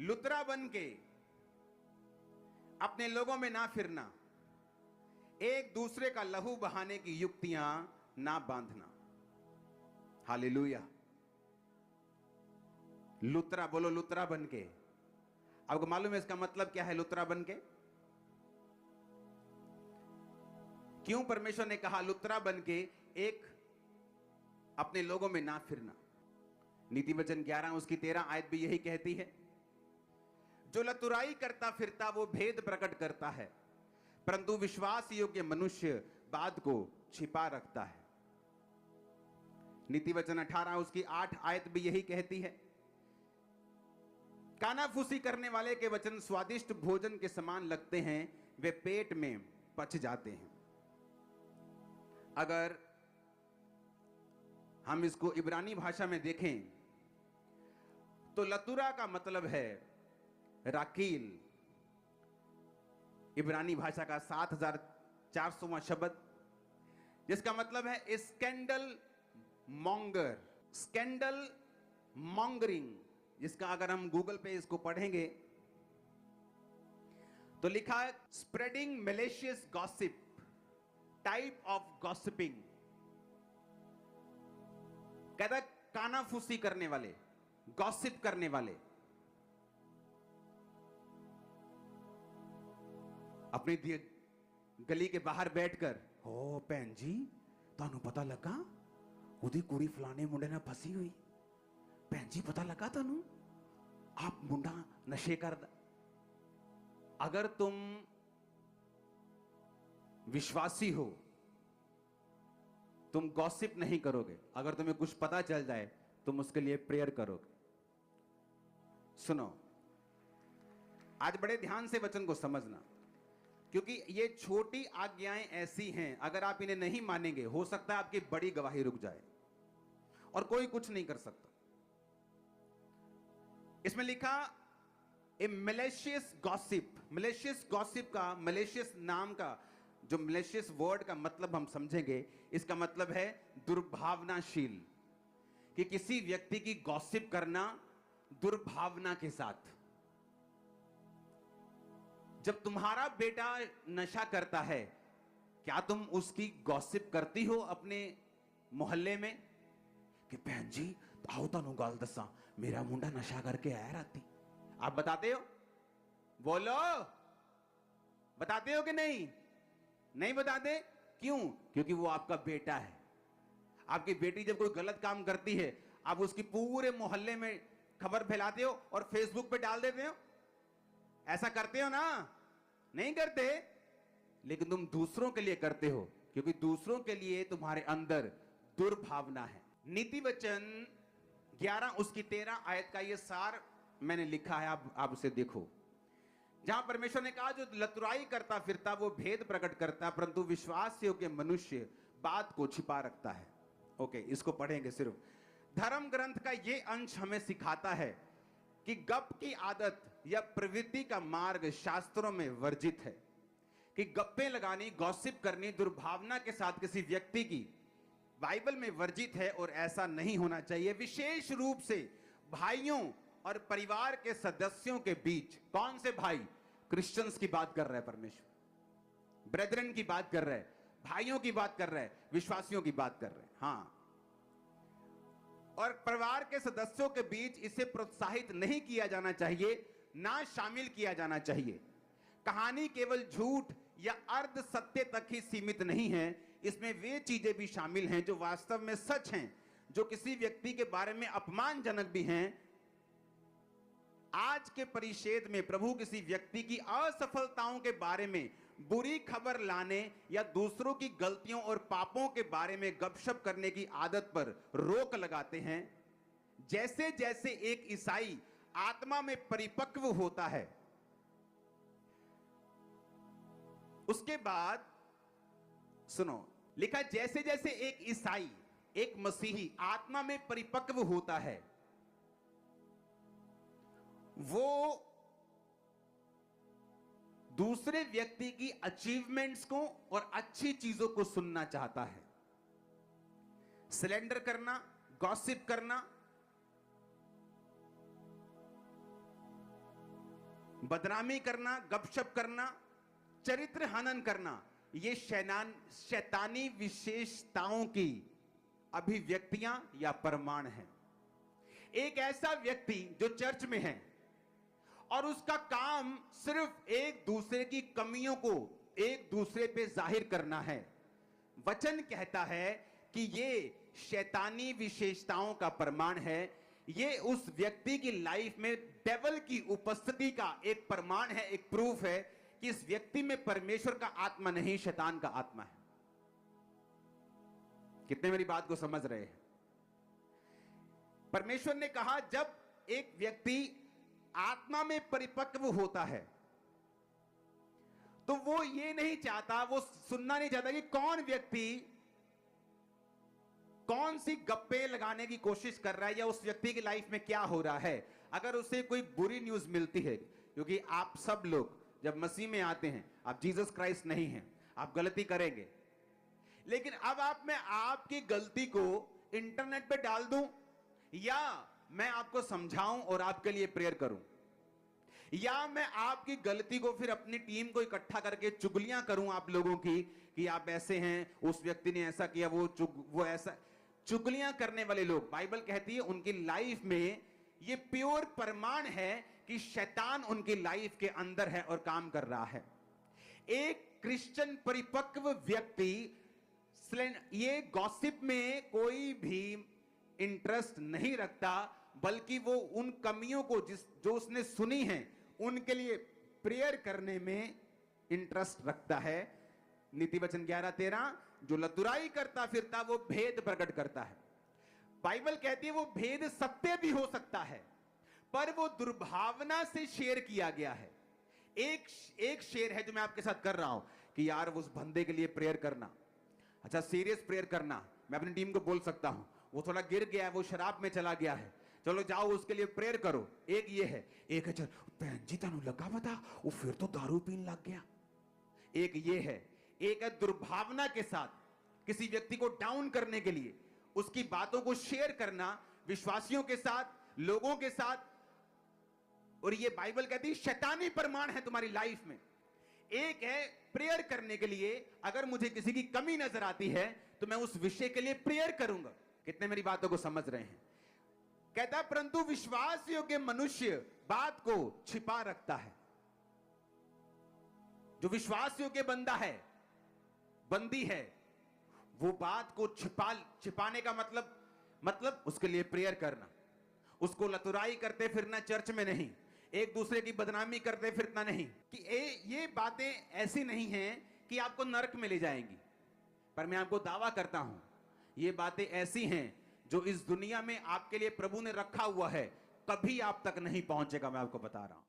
लुतरा बन के अपने लोगों में ना फिरना, एक दूसरे का लहू बहाने की युक्तियां ना बांधना। हालेलुया। लुतरा, बोलो लुतरा बन के। आपको मालूम है इसका मतलब क्या है लुतरा बन के? क्यों परमेश्वर ने कहा लुतरा बन के एक अपने लोगों में ना फिरना? नीति वचन 11 उसकी 13 आयत भी यही कहती है, जो लतुराई करता फिरता वो भेद प्रकट करता है, परंतु विश्वास योग्य मनुष्य बात को छिपा रखता है। नीति वचन 18 उसकी 8 आयत भी यही कहती है, कानाफूसी करने वाले के वचन स्वादिष्ट भोजन के समान लगते हैं, वे पेट में पच जाते हैं। अगर हम इसको इब्रानी भाषा में देखें तो लतुरा का मतलब है राकील, इब्रानी भाषा का 7400वां शब्द, जिसका मतलब है स्कैंडल मॉन्गर, स्कैंडल मॉन्गरिंग, जिसका अगर हम गूगल पे इसको पढ़ेंगे तो लिखा है spreading malicious gossip, type of gossiping. कहता है कानाफूसी करने वाले, गॉसिप करने वाले, अपनी गली के बाहर बैठकर, हो भैन जी तानू पता लगा उदी कुड़ी फलाने मुंडे ने फसी हुई, भैन जी पता लगा तानू आप मुंडा नशे करदा। अगर तुम विश्वासी हो तुम गॉसिप नहीं करोगे, अगर तुम्हें कुछ पता चल जाए तुम उसके लिए प्रेयर करोगे। सुनो, आज बड़े ध्यान से वचन को समझना, क्योंकि ये छोटी आज्ञाएं ऐसी हैं, अगर आप इन्हें नहीं मानेंगे हो सकता है आपकी बड़ी गवाही रुक जाए और कोई कुछ नहीं कर सकता। इसमें लिखा ए मैलिशियस गॉसिप, मैलिशियस गॉसिप का, मैलिशियस नाम का जो मैलिशियस वर्ड का मतलब हम समझेंगे, इसका मतलब है दुर्भावनाशील, कि किसी व्यक्ति की गॉसिप करना दुर्भावना के साथ। जब तुम्हारा बेटा नशा करता है, क्या तुम उसकी गॉसिप करती हो अपने मोहल्ले में कि बहन जी आओ तानू गल दसा मेरा मुंडा नशा करके आया राती? आप बताते हो? बोलो, बताते हो कि नहीं? नहीं बताते। क्यों? क्योंकि वो आपका बेटा है। आपकी बेटी जब कोई गलत काम करती है आप उसकी पूरे मोहल्ले में खबर फैलाते हो और फेसबुक पे डाल देते हो। ऐसा करते हो ना? नहीं करते, लेकिन तुम दूसरों के लिए करते हो, क्योंकि दूसरों के लिए तुम्हारे अंदर दुर्भावना है। नीति वचन 11 उसकी 13 आयत का यह सार मैंने लिखा है, आप उसे देखो, जहां परमेश्वर ने कहा जो लतुराई करता फिरता वो भेद प्रकट करता, परंतु विश्वास योग्य मनुष्य बात को छिपा रखता है। ओके, इसको पढ़ेंगे सिर्फ। धर्म ग्रंथ का यह अंश हमें सिखाता है कि गप की आदत या प्रवृत्ति का मार्ग शास्त्रों में वर्जित है, कि गप्पे लगानी, गॉसिप करनी दुर्भावना के साथ किसी व्यक्ति की बाइबल में वर्जित है और ऐसा नहीं होना चाहिए। विशेष रूप से भाइयों और परिवार के सदस्यों के बीच। कौन से भाई? क्रिश्चियंस की बात कर रहा है परमेश्वर, ब्रेदरन की बात कर रहा है, भाइयों की बात कर रहा है, विश्वासियों की बात कर रहे हैं। हां, और परिवार के सदस्यों के बीच इसे प्रोत्साहित नहीं किया जाना चाहिए, ना शामिल किया जाना चाहिए। कहानी केवल झूठ या अर्ध सत्य तक ही सीमित नहीं है, इसमें वे चीजें भी शामिल हैं जो वास्तव में सच हैं, जो किसी व्यक्ति के बारे में अपमानजनक भी हैं। आज के परिच्छेद में प्रभु किसी व्यक्ति की असफलताओं के बारे में बुरी खबर लाने या दूसरों की गलतियों और पापों के बारे में गपशप करने की आदत पर रोक लगाते हैं। जैसे जैसे एक ईसाई आत्मा में परिपक्व होता है, उसके बाद सुनो, लिखा जैसे जैसे एक ईसाई, एक मसीही आत्मा में परिपक्व होता है, वो दूसरे व्यक्ति की अचीवमेंट्स को और अच्छी चीजों को सुनना चाहता है। सिलेंडर करना, गॉसिप करना, बदनामी करना, गपशप करना, चरित्र हनन करना, ये शैतानी विशेषताओं की अभिव्यक्तियां या प्रमाण हैं। एक ऐसा व्यक्ति जो चर्च में है और उसका काम सिर्फ एक दूसरे की कमियों को एक दूसरे पे जाहिर करना है, वचन कहता है कि ये शैतानी विशेषताओं का प्रमाण है। ये उस व्यक्ति की लाइफ में डेविल की उपस्थिति का एक प्रमाण है, एक प्रूफ है कि इस व्यक्ति में परमेश्वर का आत्मा नहीं, शैतान का आत्मा है। कितने मेरी बात को समझ रहे हैं? परमेश्वर ने कहा जब एक व्यक्ति आत्मा में परिपक्व होता है तो वो ये नहीं चाहता, वो सुनना नहीं चाहता कि कौन व्यक्ति कौन सी गप्पे लगाने की कोशिश कर रहा है या उस व्यक्ति की लाइफ में क्या हो रहा है। अगर उसे कोई बुरी न्यूज मिलती है, क्योंकि आप सब लोग जब मसीह में आते हैं, आप जीसस क्राइस्ट नहीं हैं, आप गलती करेंगे, लेकिन अब मैं आपकी गलती को इंटरनेट पे डाल दूं या मैं आपको समझाऊं और आपके लिए प्रेयर करूं, या मैं आपकी गलती को फिर अपनी टीम को इकट्ठा करके चुगलियां करूं आप लोगों की कि आप ऐसे हैं, उस व्यक्ति ने ऐसा किया, वो ऐसा। चुगलियां करने वाले लोग, बाइबल कहती है उनकी लाइफ में ये प्योर प्रमाण है कि शैतान उनकी लाइफ के अंदर है और काम कर रहा है। एक क्रिश्चियन परिपक्व व्यक्ति ये गॉसिप में कोई भी इंटरेस्ट नहीं रखता, बल्कि वो उन कमियों को जो उसने सुनी है उनके लिए प्रेयर करने में इंटरेस्ट रखता है। नीति वचन 11:13, जो लतुराई करता फिरता वो भेद प्रकट करता है। बाइबल कहती है वो भेद सत्य भी हो सकता है, पर वो दुर्भावना से शेयर किया गया है। एक शेयर है जो मैं आपके साथ कर रहा हूं कि यार उस बंदे के लिए प्रेयर करना, अच्छा सीरियस प्रेयर करना। मैं अपनी टीम को बोल सकता हूं वो थोड़ा गिर गया है, वो शराब में चला गया है, चलो जाओ उसके लिए प्रेयर करो। एक ये है, एक है चल भैन जी तनु लगा बता वो फिर तो दारू पीने लग गया। एक ये है, एक है दुर्भावना के साथ किसी व्यक्ति को डाउन करने के लिए उसकी बातों को शेयर करना विश्वासियों के साथ, लोगों के साथ, और ये बाइबल कहती है शैतानी प्रमाण है तुम्हारी लाइफ में। एक है प्रेयर करने के लिए, अगर मुझे किसी की कमी नजर आती है तो मैं उस विषय के लिए प्रेयर करूंगा। कितने मेरी बातों को समझ रहे हैं? कहता परंतु विश्वास योग्य मनुष्य बात को छिपा रखता है। जो विश्वास योग्य बंदा है, बंदी है, वो बात को छिपाने का मतलब उसके लिए प्रेयर करना, उसको लतुराई करते फिरना चर्च में नहीं, एक दूसरे की बदनामी करते फिरना नहीं। कि ये बातें ऐसी नहीं हैं कि आपको नरक में ले जाएंगी, पर मैं आपको दावा करता हूं ये बातें ऐसी हैं जो इस दुनिया में आपके लिए प्रभु ने रखा हुआ है, कभी आप तक नहीं पहुंचेगा। मैं आपको बता रहा हूं।